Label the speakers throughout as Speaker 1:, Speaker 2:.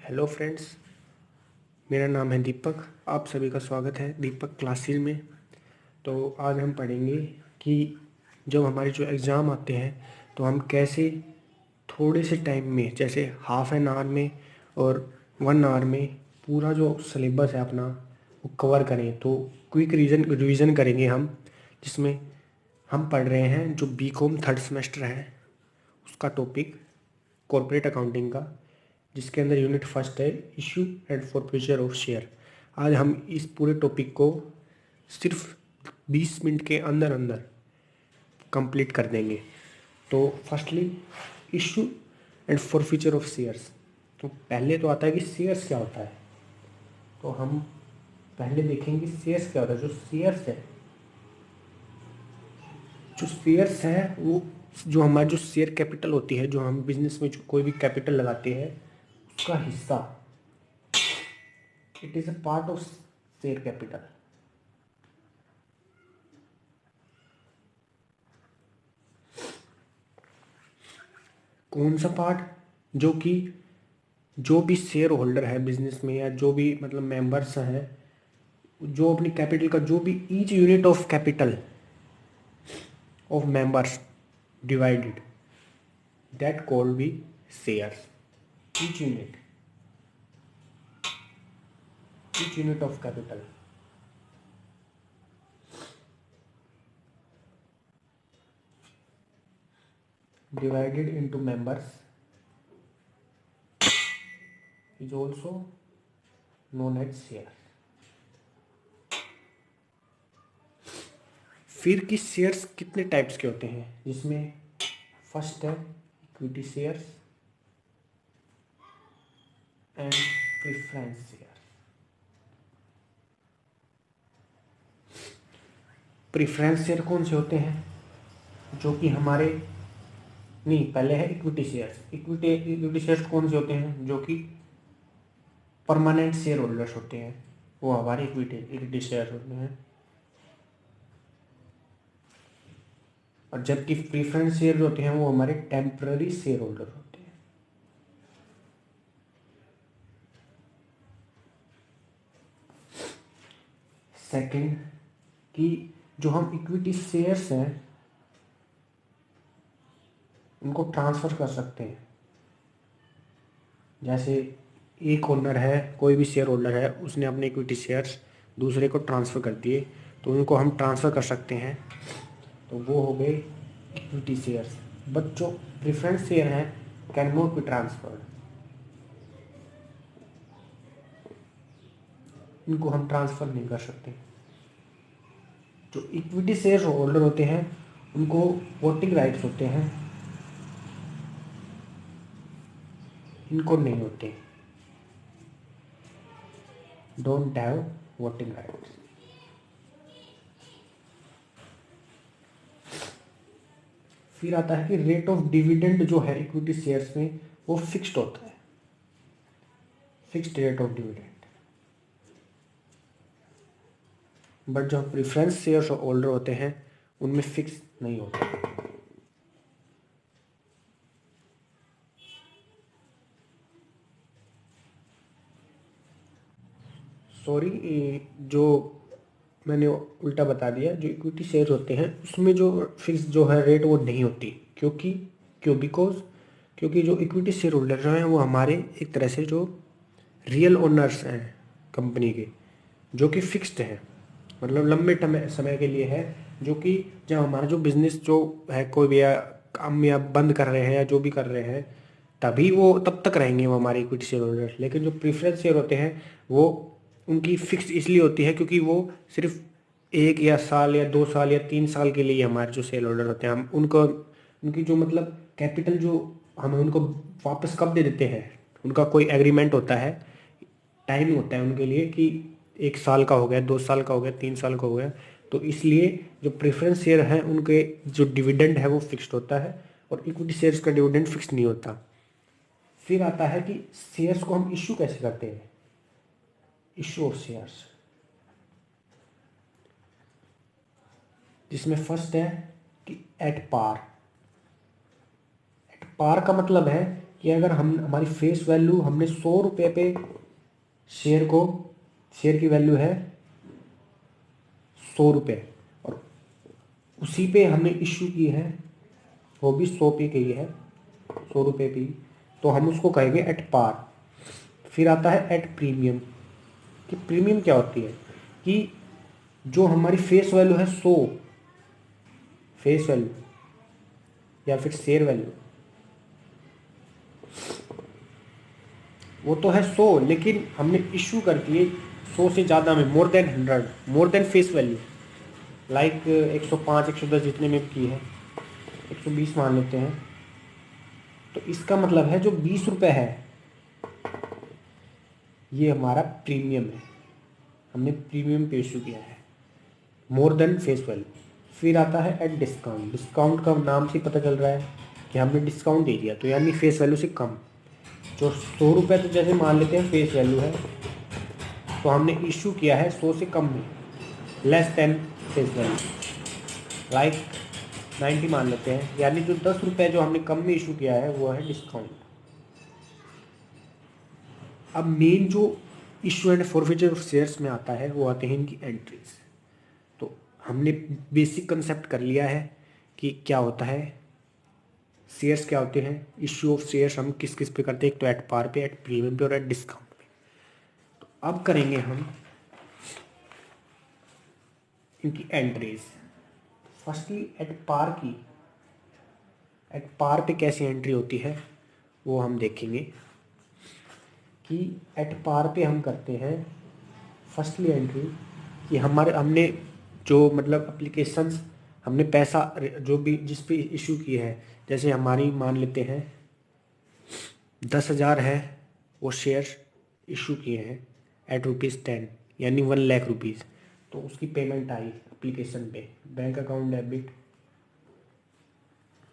Speaker 1: Hello friends, मेरा नाम है दीपक। आप सभी का स्वागत है दीपक क्लासेस में। तो आज हम पढ़ेंगे कि जब हमारे जो एग्ज़ाम आते हैं तो हम कैसे थोड़े से टाइम में, जैसे हाफ एन आवर में और 1 आवर में पूरा जो सिलेबस है अपना वो कवर करें। तो क्विक रिवीजन करेंगे हम, जिसमें हम पढ़ रहे हैं जो बीकॉम थर्ड सेमेस्टर है उसका टॉपिक कॉर्पोरेट अकाउंटिंग का, जिसके अंदर यूनिट फर्स्ट है issue and forfeiture of share. आज हम इस पूरे टॉपिक को सिर्फ 20 मिनट के अंदर अंदर कंप्लीट कर देंगे। तो firstly issue and forfeiture of shares. तो पहले तो आता है कि शेयर्स क्या होता है। तो हम पहले देखेंगे शेयर्स क्या होता है। जो शेयर्स है वो जो हमारी जो शेयर कैपिटल होती है, जो हम बिजनेस में जो कोई भी कैपिटल लगाते हैं उसका हिस्सा, it is a part of share capital. कौन सा पार्ट? जो कि जो भी शेयर होल्डर है बिजनेस में, या जो भी मतलब मेंबर्स हैं, जो अपनी कैपिटल का जो भी each unit of capital of members divided, that called be shares. Each unit each unit of capital divided into members is also known as share। फिर की शेयर्स कितने टाइप्स के होते हैं, जिसमें फर्स्ट है equity shares and preference share. Preference share कौन से होते हैं? जो कि हमारे, नहीं, पहले है इक्विटी शेयर्स। इक्विटी शेयर्स कौन से होते हैं? जो कि परमानेंट शेयर होल्डर्स होते हैं, वो हमारे इक्विटी शेयर होते हैं। और जबकि प्रेफरेंस शेयर होते हैं वो हमारे टेम्पररी शेयर होल्डर होते हैं। सेकंड, कि जो हम इक्विटी शेयर्स हैं उनको ट्रांसफ़र कर सकते हैं। जैसे एक ओनर है, कोई भी शेयर होल्डर है, उसने अपने इक्विटी शेयर्स दूसरे को ट्रांसफ़र कर दिए, तो उनको हम ट्रांसफ़र कर सकते हैं। तो वो हो गए इक्विटी शेयर्स। बट जो प्रेफरेंस शेयर हैं कैन नॉट बी ट्रांसफर्ड, इनको हम ट्रांसफ़र नहीं कर सकते। जो इक्विटी शेयर होल्डर होते हैं उनको वोटिंग राइट्स होते हैं, इनको नहीं होते, डोंट हैव वोटिंग राइट्स। फिर आता है कि रेट ऑफ डिविडेंड जो है इक्विटी शेयर्स में वो फिक्स्ड होता है, fixed rate of dividend. But जो प्रेफरेंस शेयर्स होल्डर होते हैं उनमें फिक्स नहीं होता। सॉरी, जो मैंने उल्टा बता दिया। जो इक्विटी शेयर होते हैं उसमें जो फिक्स जो है रेट वो नहीं होती। क्योंकि क्योंकि जो इक्विटी शेयर होल्डर जो हैं वो हमारे एक तरह से जो रियल ओनर्स हैं कंपनी के, जो कि फिक्स्ड हैं, मतलब लंबे समय के लिए है। जो कि जब हमारा जो बिजनेस जो है, कोई भी काम या बंद कर रहे हैं या जो भी कर रहे हैं, तभी वो तब तक रहेंगे वो हमारे इक्विटी शेयर होल्डर। लेकिन जो प्रेफरेंस शेयर होते हैं वो उनकी फिक्स इसलिए होती है क्योंकि वो सिर्फ 1 या साल या 2 साल या 3 साल के लिए हमारे जो शेयर होल्डर होते हैं, हम उनको उनकी जो मतलब कैपिटल जो हम उनको वापस कब दे देते हैं, उनका कोई एग्रीमेंट होता है, टाइम होता है उनके लिए कि 1 साल का हो गया, 2 साल का हो गया, 3 साल का हो गया। तो इसलिए जो प्रेफरेंस शेयर हैं उनके जो डिविडेंड है वो फिक्स्ड होता है, और इक्विटी शेयर्स का डिविडेंड फिक्स नहीं होता। फिर आता है कि शेयर्स को हम इशू कैसे करते हैं। इशू ऑफ शेयर्स, जिसमें फर्स्ट है कि एट पार। एट पार का मतलब है कि अगर हम हमारी फेस वैल्यू हमने 100 रुपये पे शेयर की वैल्यू है 100 रुपये, और उसी पे हमने इशू की है, वो भी 100 पे की है, 100 रुपये पे, तो हम उसको कहेंगे एट पार। फिर आता है एट प्रीमियम, कि प्रीमियम क्या होती है, कि जो हमारी फेस वैल्यू है 100, फेस वैल्यू या फिर शेयर वैल्यू, वो तो है 100, लेकिन हमने इशू कर दिए 100 से ज़्यादा में, more than 100, more than face value, like 105 110 जितने में की है, 120 मान लेते हैं, तो इसका मतलब है जो 20 रुपये है ये हमारा प्रीमियम है, हमने प्रीमियम पे इशू किया है, मोर देन फेस वैल्यू। फिर आता है एट डिस्काउंट, डिस्काउंट का नाम से पता चल रहा है कि हमने डिस्काउंट दे दिया, तो यानी फेस वैल्यू से कम। जो 100 रुपये तो जैसे मान लेते हैं फेस वैल्यू है, तो हमने इशू किया है 100 से कम में, less than face value, like 90 मान लेते हैं, यानी जो 10 रुपये जो हमने कम में इशू किया है वो है डिस्काउंट। अब मेन जो issue and forfeiture of shares में आता है वो आते हैं इनकी एंट्रीज। तो हमने बेसिक कंसेप्ट कर लिया है कि क्या होता है, शेयर्स क्या होते हैं, इशू ऑफ शेयर्स हम किस किस पे करते हैं, एक तो एट पार पे, एट प्रीमियम पे और एट डिस्काउंट पे। तो अब करेंगे हम इनकी एंट्रीज। फर्स्टली एट पार पे कैसी एंट्री होती है वो हम देखेंगे, कि एट पार पे हम करते हैं फर्स्टली एंट्री, कि हमने जो मतलब एप्लीकेशंस, हमने पैसा जो भी जिस पे इशू की है, जैसे हमारी मान लेते हैं 10,000 है, वो शेयर इशू किए हैं एट ₹10, यानी 1,00,000 रुपीज़, तो उसकी पेमेंट आई एप्लीकेशन पे, bank account debit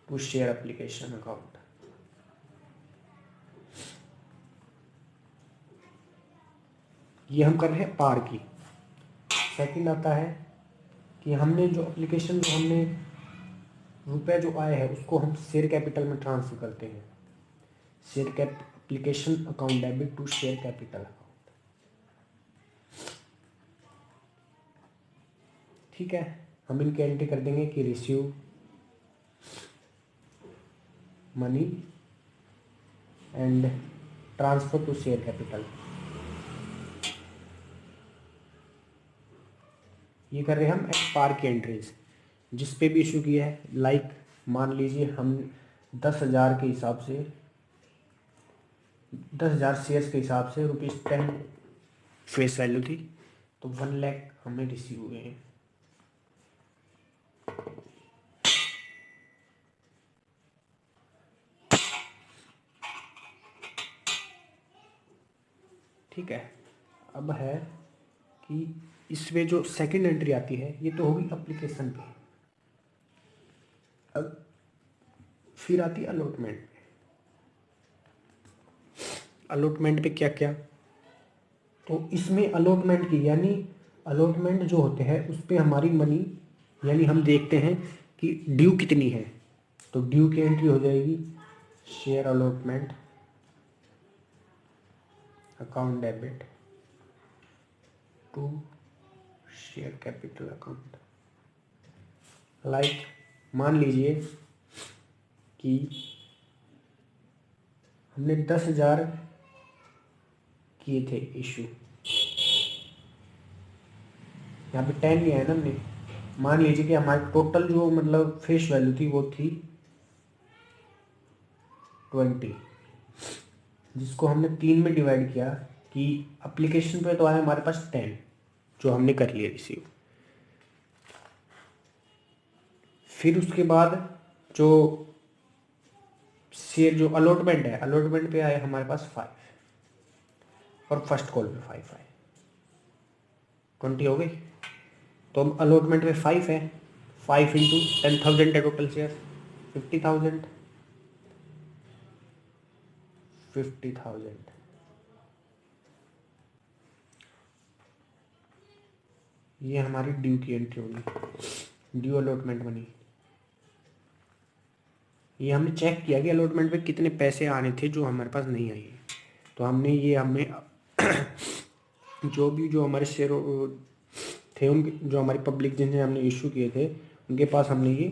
Speaker 1: to share application account. ये हम कर रहे हैं पार की। सेकंड आता है कि हमने जो एप्लीकेशन, जो हमने रुपए जो आए हैं उसको हम शेयर कैपिटल में ट्रांसफर करते हैं, share cap application account debit to share capital account. ठीक है, हम इनकी एंट्री कर देंगे कि receive money and transfer to share capital. ये कर रहे हैं हम एट पार की एंट्रीज, जिस पे भी इशू किया है, लाइक मान लीजिए हम 10,000 के हिसाब से, 10,000 शेयर्स के हिसाब से ₹10 फेस वैल्यू थी, तो 1,00,000 हमें रिसीव हुए हैं। ठीक है, अब है कि इसमें जो सेकंड एंट्री आती है ये तो होगी एप्लीकेशन पे। अब फिर आती है अलॉटमेंट। अलॉटमेंट पे क्या क्या, तो इसमें अलॉटमेंट की, यानी अलॉटमेंट जो होते हैं उस पर हमारी मनी, यानी हम देखते हैं कि ड्यू कितनी है, तो ड्यू की एंट्री हो जाएगी share allotment account debit to share capital account. Like मान लीजिए कि हमने 10,000 किए थे इशू, यहाँ पे 10 लिया है ना हमने, मान लीजिए कि हमारी टोटल जो मतलब फेस वैल्यू थी वो थी 20, जिसको हमने 3 में डिवाइड किया, कि एप्लीकेशन पे तो आया हमारे पास 10 जो हमने कर लिया रिसीव। फिर उसके बाद जो शेयर जो अलॉटमेंट है, अलॉटमेंट पे आए हमारे पास 5, और फर्स्ट कॉल पे 5 आए, 20 हो गई। तो हम अलॉटमेंट पे 5 है, 5 इंटू 10,000 है टोटल शेयर, 50,000, 50,000। ये हमारी ड्यू की एंट्री होगी, ड्यू अलॉटमेंट बनी। ये हमने चेक किया कि अलॉटमेंट पे कितने पैसे आने थे जो हमारे पास नहीं आए। तो हमने ये हमने जो हमारे शेयर थे, उनके जो हमारी पब्लिक जिन्हें हमने इशू किए थे उनके पास हमने ये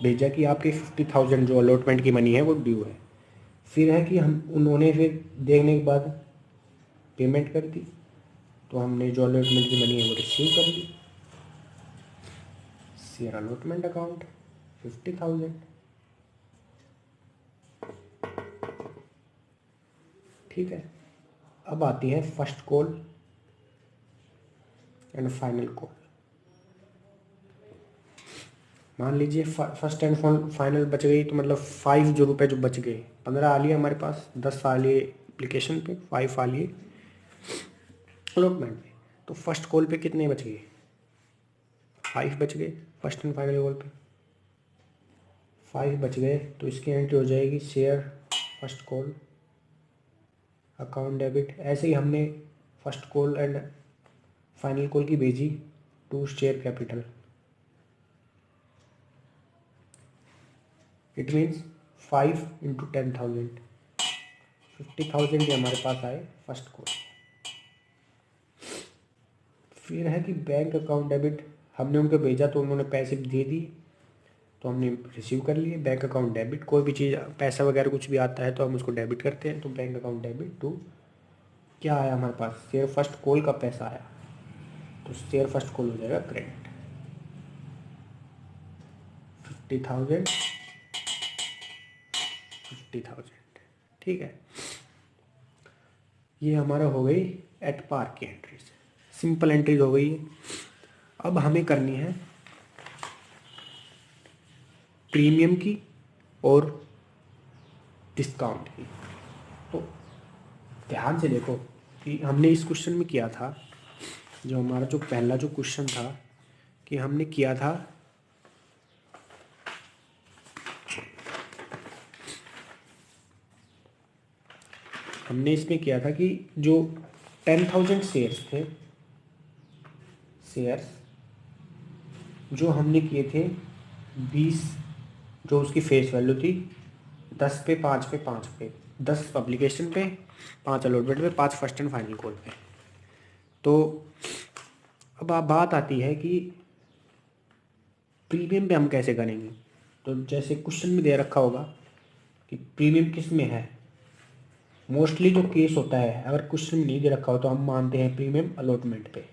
Speaker 1: भेजा कि आपके 50,000 जो अलॉटमेंट की मनी है वो ड्यू है। फिर है कि हम उन्होंने फिर देखने के बाद पेमेंट कर दी, तो हमने जो अलॉटमेंट की मनी है वो रिसीव कर ली। Share allotment account 50,000। ठीक है, अब आती है first call and final call. मान लीजिए फर्स्ट एंड फाइनल बच गई, तो मतलब 5 जो रुपये जो बच गए, 15 आ लिए हमारे पास, 10 आ लिए एप्लीकेशन पे, 5 आ लिए अलॉटमेंट पे। तो फर्स्ट कॉल पे कितने बच गए? 5 बच गए फर्स्ट एंड फाइनल कॉल पे, 5 बच गए। तो इसकी एंट्री हो जाएगी share first call account debit. ऐसे ही हमने first call and final call की भेजी to share capital. It means 5 into 10,000, 50,000 ही हमारे पास आए फर्स्ट कॉल। फिर है कि बैंक अकाउंट डेबिट, हमने उनको भेजा तो उन्होंने पैसे दे दिए, तो हमने रिसीव कर लिए। बैंक अकाउंट डेबिट, कोई भी चीज़ पैसा वगैरह कुछ भी आता है तो हम उसको डेबिट करते हैं। तो बैंक अकाउंट डेबिट टू क्या आया हमारे पास? शेयर फर्स्ट कॉल का पैसा आया, तो शेयर फर्स्ट कॉल हो जाएगा क्रेडिट 50,000, 50,000। ठीक है, ये हमारा हो गई एट पार की एंट्रीज, सिंपल एंट्रीज हो गई। अब हमें करनी है प्रीमियम की और डिस्काउंट की। तो ध्यान से देखो कि हमने इस क्वेश्चन में किया था, जो हमारा जो पहला जो क्वेश्चन था कि हमने किया था हमने इसमें किया था कि जो 10,000 शेयर्स थे, शेयर्स जो हमने किए थे 20, जो उसकी फेस वैल्यू थी 10 पे 5 पे 5 पे, 10 पब्लिकेशन पे, 5 अलॉटमेंट पे, 5 फर्स्ट एंड फाइनल कॉल पे। तो अब आप बात आती है कि प्रीमियम पे हम कैसे करेंगे। तो जैसे क्वेश्चन में दे रखा होगा कि प्रीमियम किस में है, मोस्टली जो केस होता है, अगर क्वेश्चन में नहीं दे रखा हो तो हम मानते हैं प्रीमियम अलॉटमेंट पे।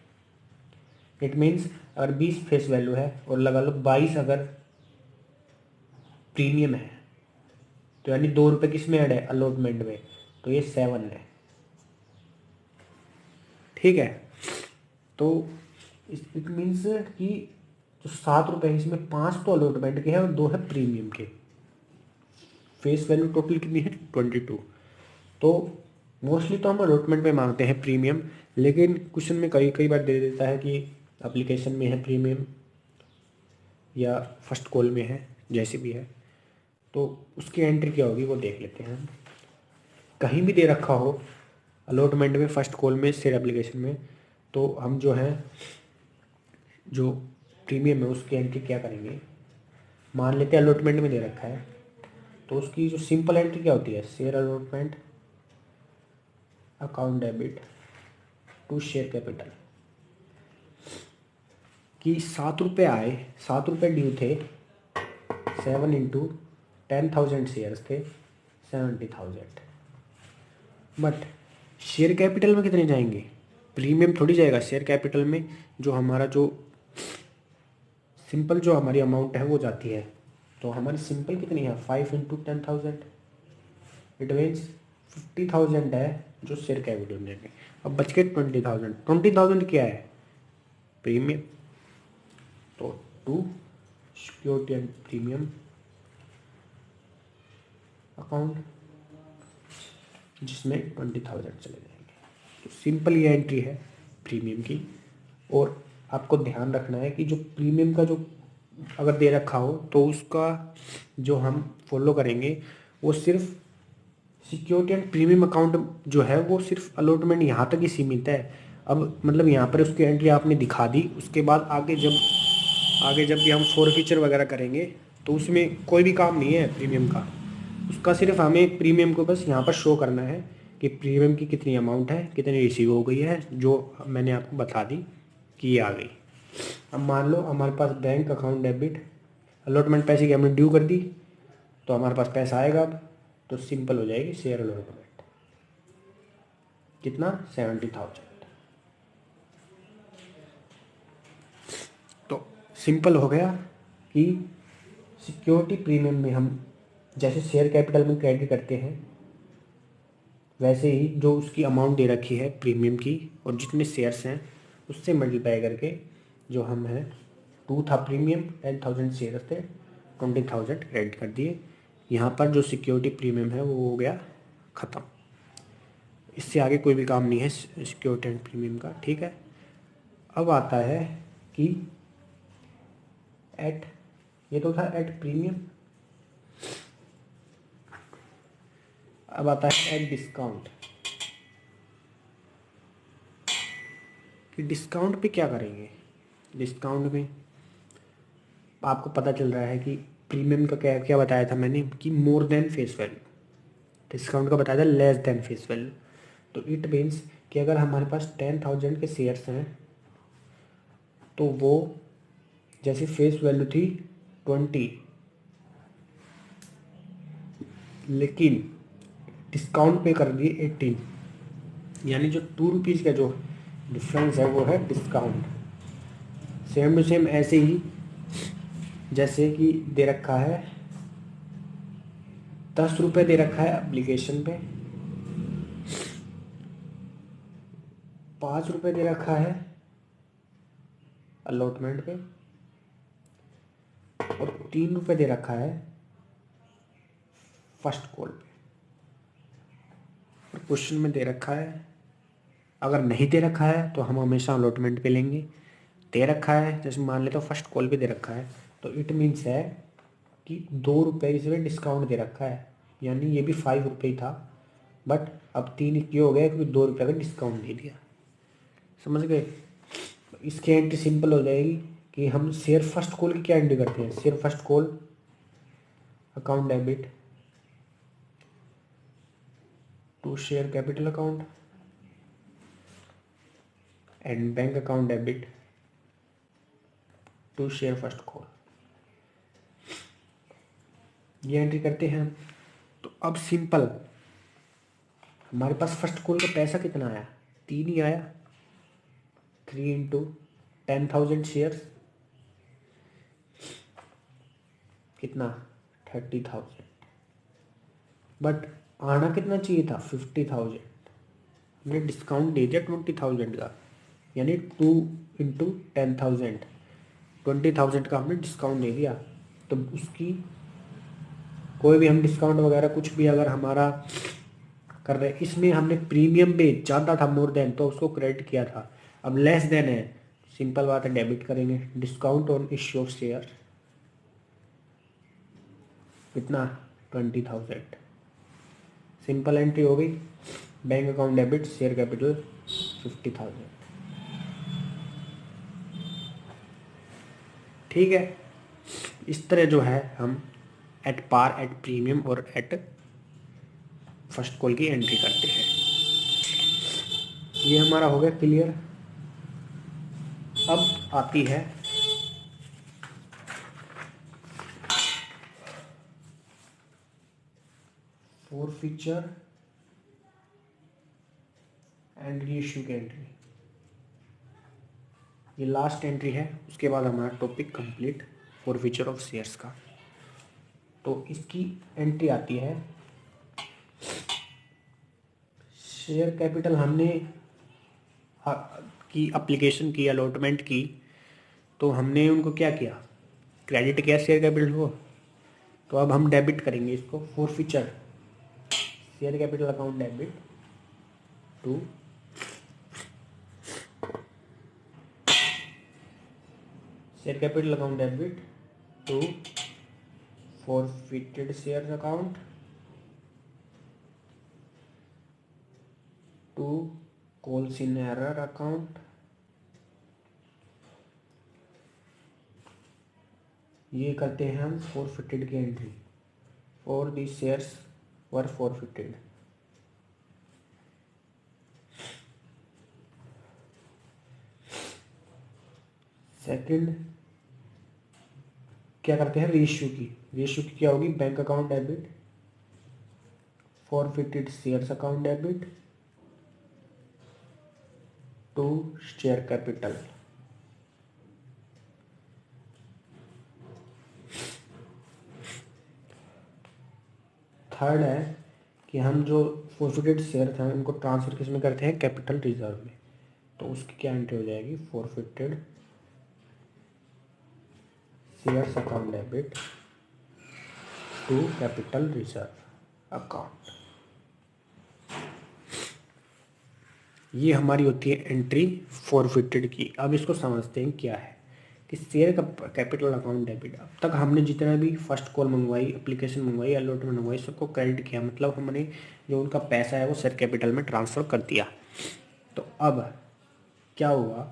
Speaker 1: इट मीन्स अगर 20 फेस वैल्यू है और लगा लो 22 अगर प्रीमियम है, तो यानी 2 रुपये किस में ऐड है? अलॉटमेंट में, तो ये 7 है। ठीक है, तो इट मीन्स कि जो 7 रुपये है इसमें 5 तो अलॉटमेंट के हैं और 2 है प्रीमियम के। फेस वैल्यू टोटल कितनी है? 22। तो मोस्टली तो हम अलॉटमेंट पे मांगते हैं प्रीमियम, लेकिन क्वेश्चन में कई कई बार दे देता है कि एप्लीकेशन में है प्रीमियम या फर्स्ट कॉल में है, जैसे भी है। तो उसकी एंट्री क्या होगी वो देख लेते हैं हम। कहीं भी दे रखा हो अलॉटमेंट में, फर्स्ट कॉल में, शेयर एप्लीकेशन में, तो हम जो है जो प्रीमियम है उसकी एंट्री क्या करेंगे। मान लेते हैं अलॉटमेंट में दे रखा है, तो उसकी जो सिंपल एंट्री क्या होती है? Share allotment account debit to share capital. कि 7 रुपये आए, 7 रुपये ड्यू थे, 7 इंटू 10,000 शेयर्स थे, 70,000। बट शेयर कैपिटल में कितने जाएंगे? प्रीमियम थोड़ी जाएगा शेयर कैपिटल में। जो हमारा जो सिंपल जो हमारी अमाउंट है वो जाती है। तो हमारी सिंपल कितनी है? 5 इंटू 10,000। इट मीन्स 50,000 है जो शेयर कैपिटल में जाएंगे। अब बच के 20,000। 20,000 क्या है? प्रीमियम। तो to security and premium account, जिसमें 20,000 चले जाएंगे। तो सिंपल ये एंट्री है प्रीमियम की। और आपको ध्यान रखना है कि जो प्रीमियम का जो अगर दे रखा हो तो उसका जो हम फॉलो करेंगे वो सिर्फ सिक्योरिटी एंड प्रीमियम अकाउंट जो है वो सिर्फ अलॉटमेंट यहाँ तक ही सीमित है। अब मतलब यहाँ पर उसकी एंट्री आपने दिखा दी, उसके बाद आगे जब भी हम फॉरफीचर वगैरह करेंगे तो उसमें कोई भी काम नहीं है प्रीमियम का, उसका सिर्फ हमें प्रीमियम को बस यहाँ पर शो करना है कि प्रीमियम की कितनी अमाउंट है, कितनी रिसीव हो गई है, जो मैंने आपको बता दी कि ये आ गई। अब मान लो हमारे पास बैंक अकाउंट डेबिट अलॉटमेंट पैसे की हमने ड्यू कर दी, तो हमारे पास पैसा आएगा अब, तो सिंपल हो जाएगी शेयर अलॉटमेंट। कितना? 70,000। तो सिंपल हो गया कि सिक्योरिटी प्रीमियम में हम जैसे शेयर कैपिटल में क्रेडिट करते हैं, वैसे ही जो उसकी अमाउंट दे रखी है प्रीमियम की और जितने शेयर्स हैं उससे मल्टीप्लाई करके जो हम हैं 2 था प्रीमियम, 10,000 शेयर्स थे, 20,000 क्रेडिट कर दिए। यहाँ पर जो सिक्योरिटी प्रीमियम है वो हो गया ख़त्म। इससे आगे कोई भी काम नहीं है सिक्योरिटी एंड प्रीमियम का, ठीक है। अब आता है कि एट, ये तो था एट प्रीमियम, अब आता है एट डिस्काउंट। कि डिस्काउंट पे क्या करेंगे? डिस्काउंट में आपको पता चल रहा है कि प्रीमियम का क्या क्या बताया था मैंने कि more than face value, discount का बताया था लेस देन फेस वैल्यू। तो इट मीन्स कि अगर हमारे पास 10,000 के शेयर्स हैं तो वो जैसे फेस वैल्यू थी 20, लेकिन डिस्काउंट पे कर दिए 18, यानी जो 2 रुपीज़ का जो डिफरेंस है वो है डिस्काउंट। सेम टू सेम ऐसे ही जैसे कि दे रखा है 10 रुपये दे रखा है एप्लीकेशन पे, 5 रुपये दे रखा है अलॉटमेंट पे और 3 रुपये दे रखा है फर्स्ट कॉल पे। और क्वेश्चन में दे रखा है, अगर नहीं दे रखा है तो हम हमेशा अलॉटमेंट पे लेंगे, दे रखा है जैसे मान लेते हो फर्स्ट कॉल पे दे रखा है तो इट मीन्स है कि 2 रुपये इसमें डिस्काउंट दे रखा है, यानी ये भी 5 रुपये ही था बट अब 3 ये हो गया क्योंकि 2 रुपये का डिस्काउंट दे दिया। समझ गए? इसकी एंट्री सिंपल हो जाएगी कि हम शेयर फर्स्ट कॉल की क्या एंट्री करते हैं, share first call account debit to share capital account and bank account debit to share first call, ये एंट्री करते हैं हम। तो अब सिंपल हमारे पास फर्स्ट कॉल का पैसा कितना आया? 3 ही आया, 3 इंटू 10,000 शेयर्स कितना? 30,000। बट आना कितना चाहिए था? 50,000। हमने डिस्काउंट दे दिया 20,000 का, यानी 2 इंटू 10,000, 20,000 का हमने डिस्काउंट दे दिया। तो उसकी कोई भी हम डिस्काउंट वगैरह कुछ भी अगर हमारा कर रहे, इसमें हमने प्रीमियम भी ज़्यादा था मोर देन तो उसको क्रेडिट किया था, अब लेस देन है सिंपल बात है डेबिट करेंगे। Discount on issue of share कितना? 20,000। सिंपल एंट्री हो गई, bank account debit share capital 50,000। ठीक है, इस तरह जो है हम एट पार, एट प्रीमियम और एट फर्स्ट कॉल की एंट्री करते हैं। ये हमारा हो गया क्लियर। अब आती है फॉरफीचर एंड रीइश्यू की एंट्री। ये लास्ट एंट्री है, उसके बाद हमारा topic complete forfeiture of shares का। तो इसकी एंट्री आती है शेयर कैपिटल हमने की एप्लीकेशन की, अलॉटमेंट की, तो हमने उनको क्या किया? क्रेडिट किया शेयर कैपिटल को। तो अब हम डेबिट करेंगे इसको, forfeiture share capital account debit to share capital account debit to forfeited shares account to calls in error account ये करते हैं हम फॉरफिटेड की entry, for the shares were forfeited. Second क्या करते हैं, रीइश्यू की। रीइश्यू की क्या होगी, bank account debit, forfeited shares account debit to share capital. Third है कि हम जो फॉरफिटेड शेयर थे उनको ट्रांसफर किस में करते हैं, कैपिटल रिजर्व में। तो उसकी क्या एंट्री हो जाएगी, forfeited shares account debit to capital reserve account. ये हमारी होती है एंट्री फॉरफिटेड की। अब इसको समझते हैं क्या है कि शेयर का कैपिटल अकाउंट डेबिट। अब तक हमने जितना भी फर्स्ट कॉल मंगवाई, एप्लीकेशन मंगवाई, अलॉटमेंट मंगवाई, सबको क्रेडिट किया, मतलब हमने जो उनका पैसा है वो शेयर कैपिटल में ट्रांसफ़र कर दिया। तो अब क्या हुआ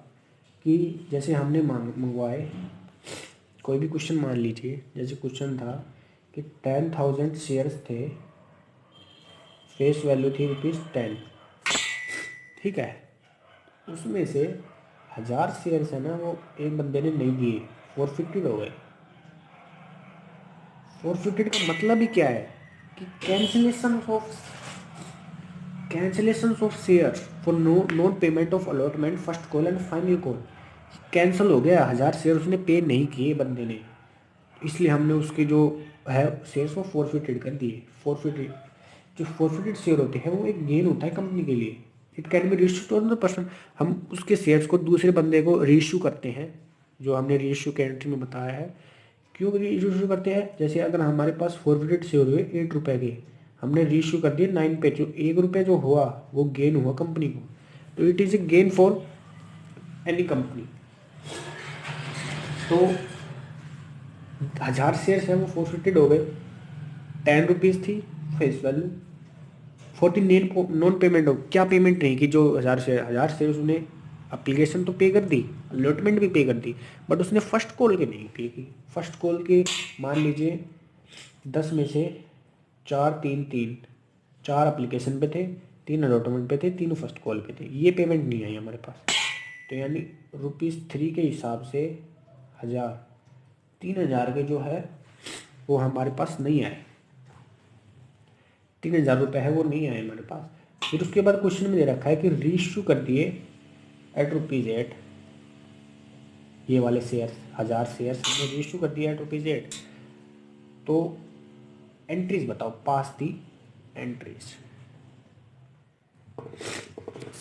Speaker 1: कि जैसे हमने मंगवाए, कोई भी क्वेश्चन मान लीजिए, जैसे क्वेश्चन था कि 10,000 शेयर्स थे, फेस वैल्यू थी ₹10, ठीक है। उसमें से 1,000 शेयर्स है ना, वो एक बंदे ने नहीं दिए, फॉरफिटेड हो गए। फॉरफिटेड का मतलब ही क्या है कि cancellation of share for non payment of allotment first call and final call. Cancel हो गया, 1,000 शेयर उसने पे नहीं किए बंदे ने, इसलिए हमने उसके जो है शेयर्स वो फॉरफिटेड कर दिए। फॉरफिटेड, जो फॉरफिटेड शेयर होते हैं वो एक गेन होता है कंपनी के लिए। It can be reissue to another person. हम उसके शेयर्स को दूसरे बंदे को रीइश्यू करते हैं, जो हमने रीइश्यू के एंट्री में बताया है। क्यों रीइश्यू करते हैं, जैसे अगर हमारे पास फॉरफिटेड शेयर हुए 8 रुपये के, हमने रीइश्यू कर दिए 9 पे, जो 1 रुपये जो हुआ वो गेन हुआ कंपनी को। तो it is a gain for any company. तो 1,000 शेयर्स हैं वो फॉरफिटेड हो गए, 10 रुपीज़ थी फेस वैल्यू, 14 नॉन पेमेंट हो। क्या पेमेंट नहीं की, जो 1,000 शेयर उसने एप्लीकेशन तो पे कर दी, अलॉटमेंट भी पे कर दी, बट उसने फर्स्ट कॉल के नहीं पे की। फर्स्ट कॉल के मान लीजिए 10 में से 4 3 3, 4 एप्लीकेशन पे थे, 3 अलॉटमेंट पे थे, तीनों फर्स्ट कॉल पे थे, ये पेमेंट नहीं आई हमारे पास। तो यानी ₹3 के हिसाब से 1,000, 3,000 के जो है वो हमारे पास नहीं आए, 3,000 रुपये है वो नहीं आए हमारे पास। फिर उसके बाद क्वेश्चन में दे रखा है कि रीइश्यू कर दिए एट ₹8, ये वाले शेयर 1,000 शेयर्स हमने रीइश्यू कर दिया एट ₹8। तो एंट्रीज बताओ, पास दी एंट्रीज।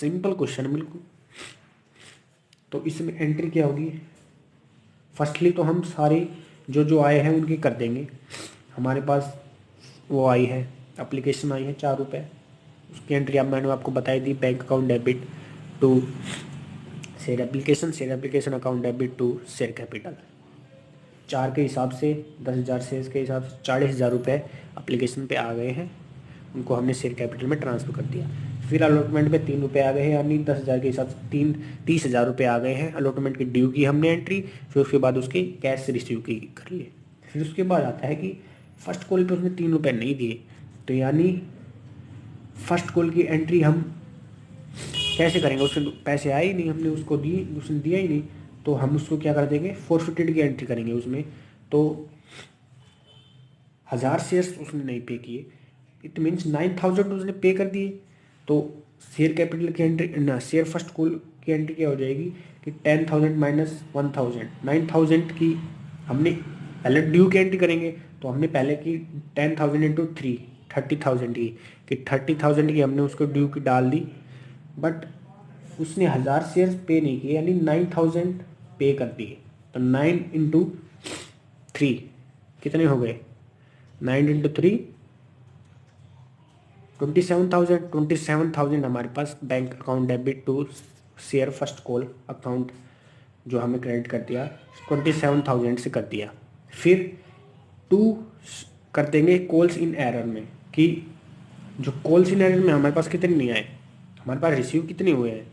Speaker 1: सिंपल क्वेश्चन बिल्कुल। तो इसमें एंट्री क्या होगी, फर्स्टली तो हम सारी जो जो आए हैं उनकी कर देंगे। हमारे पास वो आई है, एप्लीकेशन आई है 4 रुपये, उसकी एंट्री अब मैंने आपको बताई दी, bank account debit to share application account debit to share capital. 4 के हिसाब से 10,000 शेयर्स के हिसाब से 40,000 रुपये एप्लीकेशन पे आ गए हैं, उनको हमने शेयर कैपिटल में ट्रांसफ़र कर दिया। फिर अलॉटमेंट पे 3 रुपये आ गए हैं, यानी 10,000 के हिसाब से 30,000 रुपये आ गए हैं। अलॉटमेंट की ड्यू की हमने एंट्री, फिर उसके बाद उसकी कैश रिसीव की कर लिए। फिर उसके बाद आता है कि फर्स्ट कॉल पे उसने 3 रुपये नहीं दिए, तो यानी फर्स्ट कॉल की एंट्री हम कैसे करेंगे, उसके पैसे आए ही नहीं, हमने उसको दिए, उसने दिया ही नहीं, तो हम उसको क्या कर देंगे, फॉरफिटेड की एंट्री करेंगे उसमें। तो 1,000 शेयर्स उसने नहीं पे किए, इट मीन्स 9,000 उसने पे कर दिए। तो शेयर कैपिटल की एंट्री ना, शेयर फर्स्ट कॉल की एंट्री क्या हो जाएगी कि 10,000 माइनस 1,000, 9,000 की हमने पहले ड्यू की एंट्री करेंगे। तो हमने पहले की 10,000 इंटू 3, 30,000 की, कि 30,000 की हमने उसको ड्यू की डाल दी, बट उसने 1,000 शेयर्स पे नहीं किए, यानी 9,000 पे कर दिए। तो 9 इंटू 3 कितने हो गए, 9 इंटू 3 27,000। 27,000 हमारे पास bank account debit to share first call account जो हमें क्रेडिट कर दिया, 27,000 से कर दिया। फिर 2 कर देंगे कॉल्स इन एरर में, कि जो कॉल्स इन एरर में हमारे पास कितने नहीं आए, हमारे पास रिसीव कितने हुए हैं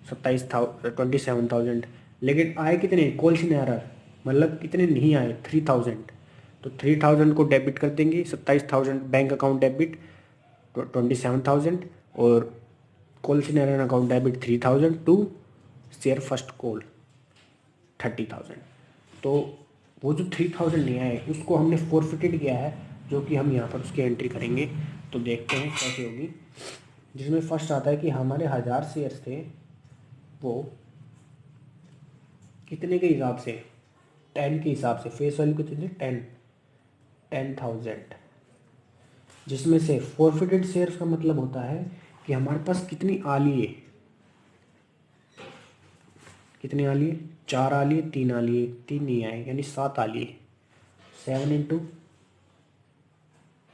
Speaker 1: 27,000 लेकिन आए कितने कॉल्स इन एरर, मतलब कितने नहीं आए, 3000। तो 3000 को डेबिट कर देंगे, 27,000 बैंक अकाउंट डेबिट 27,000, और कॉल सिनेरियन account debit 3000 to share first call 30,000। तो वो जो 3000 नहीं आए उसको हमने फोरफिटेड किया है, जो कि हम यहाँ पर उसकी एंट्री करेंगे। तो देखते हैं कैसे होगी। जिसमें फर्स्ट आता है कि हमारे 1000 शेयर्स थे, वो कितने के हिसाब से, 10 के हिसाब से, फेस वैल्यू कितनी थी, 10,000। जिसमें से फोरफिटेड शेयर्स का मतलब होता है कि हमारे पास कितनी आली है, कितनी आली है, 4 आली है, 3 आली है, 3 नहीं आए यानी 7 आली है। 7 इंटू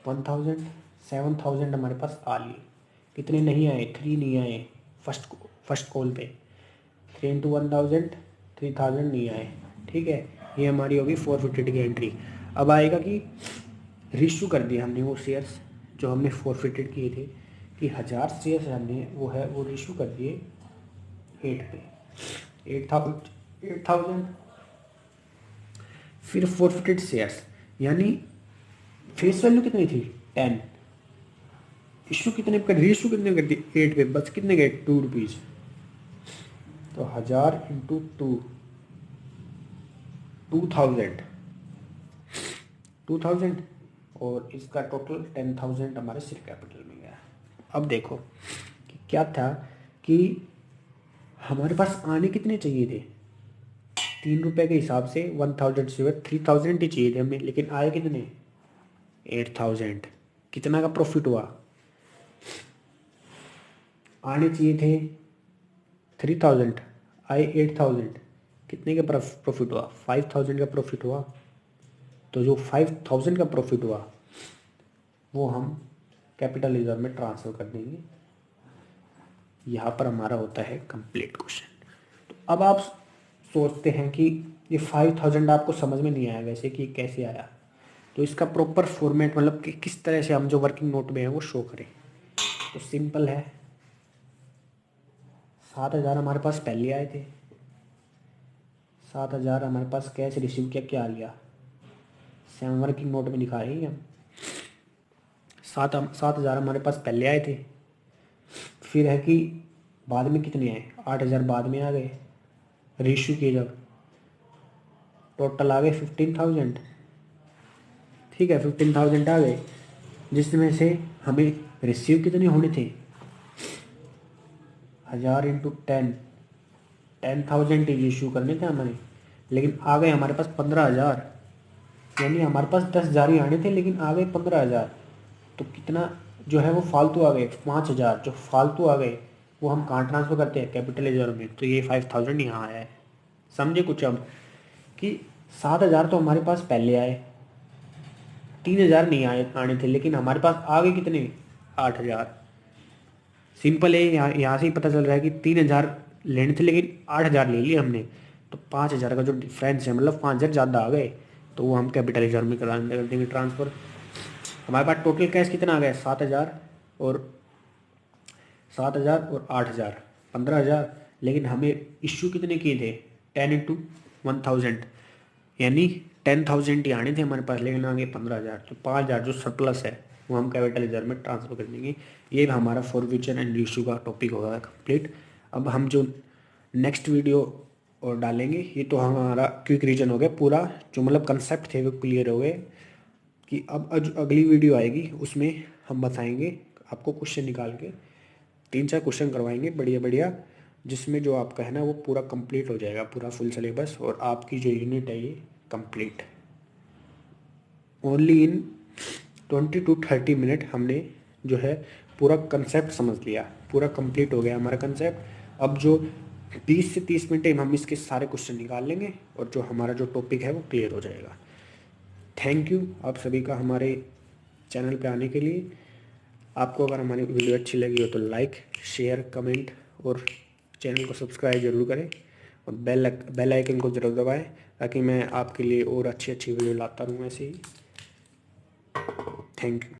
Speaker 1: 1000, 7000 हमारे पास आली है। कितने नहीं आए, 3 नहीं आए फर्स्ट कॉल पे। 3 इंटू 1000, 3000 नहीं आए। ठीक है, ये हमारी होगी फोरफिटेड की एंट्री। अब आएगा कि रिश्यू कर दिया हमने वो शेयर्स जो हमने फोरफिटेड किए थे, कि 1000 शेयर्स हमने वो रिश्यू कर दिए 8 पे, 8,000। फिर फोरफिटेड शेयर्स यानी फेस वैल्यू कितनी थी, 10, इशू कितने कर, रिश्यू कितने कर दी, 8 पे, बस कितने गए, 2 रुपीज़। तो 1000 इंटू 2, 2000, 2000, और इसका टोटल 10,000 हमारे शेयर कैपिटल में गया। अब देखो कि क्या था कि हमारे पास आने कितने चाहिए थे, 3 रुपये के हिसाब से 1000 से 3000 ही चाहिए थे हमें, लेकिन आए कितने, 8000। कितना का प्रॉफिट हुआ, आने चाहिए थे 3000, आए 8000, कितने का प्रॉफिट हुआ, 5000 का प्रॉफिट हुआ। तो जो 5000 का प्रॉफिट हुआ वो हम कैपिटल रिजर्व में ट्रांसफ़र कर देंगे। यहाँ पर हमारा होता है कंप्लीट क्वेश्चन। तो अब आप सोचते हैं कि ये 5000 आपको समझ में नहीं आया वैसे कि कैसे आया, तो इसका प्रॉपर फॉर्मेट मतलब कि किस तरह से हम जो वर्किंग नोट में है वो शो करें। तो सिंपल है, 7000 हमारे पास पहले आए थे, 7000 हमारे पास कैश रिसीव किया, क्या आ लिया, 7 वर्किंग नोट में दिखा रहे हैं हम। 7000 हमारे पास पहले आए थे, फिर है कि बाद में कितने आए, 8000 बाद में आ गए रीइश्यू किए जब, टोटल आ गए 15,000। ठीक है, 15,000 आ गए, जिसमें से हमें रिसीव कितने होने थे, 1000 इंटू 10,000 इशू करने थे हमारे, लेकिन आ गए हमारे पास 15,000। यानी हमारे पास 10,000 ही आने थे लेकिन आ गए 15,000। तो कितना जो है वो फालतू आ गए, 5,000 जो फालतू आ गए वो हम कहाँ ट्रांसफ़र करते हैं, कैपिटल रिजर्व में। तो ये 5,000 यहाँ आया है। समझे कुछ अब कि 7,000 तो हमारे पास पहले आए, 3,000 नहीं आने थे, लेकिन हमारे पास आ गए कितने, 8,000। सिंपल है, यहाँ से ही पता चल रहा है कि 3,000 लेने थे लेकिन 8,000 ले लिए हमने। तो 5,000 का जो डिफरेंस है, मतलब 5,000 ज़्यादा आ गए, तो वो हम कैपिटल रिजर्व में कर देंगे ट्रांसफ़र। हमारे पास टोटल कैश कितना आ गया, 7,000 और 8,000, 15,000। लेकिन हमें इश्यू कितने किए थे, 10 इंटू 1000, यानी 10,000 ही आने थे हमारे पास, लेकिन आगे 15,000। तो 5,000 जो सरप्लस है वो हम कैपिटल रिजर्व में ट्रांसफ़र कर देंगे। ये हमारा फॉरविचर एंड इशू का टॉपिक होगा कंप्लीट। अब हम जो नेक्स्ट वीडियो और डालेंगे, ये तो हमारा क्विक रीजन हो गया पूरा, जो मतलब कंसेप्ट थे वो क्लियर हो गए। कि अब अगली वीडियो आएगी उसमें हम बताएंगे आपको क्वेश्चन निकाल के, 3-4 क्वेश्चन करवाएंगे बढ़िया बढ़िया, जिसमें जो आपका है ना वो पूरा कंप्लीट हो जाएगा, पूरा फुल सिलेबस, और आपकी जो यूनिट है ये complete. Only in 20 to 30 minute हमने जो है पूरा कंसेप्ट समझ लिया, पूरा कंप्लीट हो गया हमारा कंसेप्ट। अब जो 20 से 30 मिनट में हम इसके सारे क्वेश्चन निकाल लेंगे और जो हमारा जो टॉपिक है वो क्लियर हो जाएगा। थैंक यू आप सभी का हमारे चैनल पे आने के लिए। आपको अगर हमारी वीडियो अच्छी लगी हो तो लाइक, शेयर, कमेंट और चैनल को सब्सक्राइब जरूर करें, और बेल आइकन को ज़रूर दबाएं, ताकि मैं आपके लिए और अच्छी अच्छी वीडियो लाता रहूँ ऐसे ही। Thank you.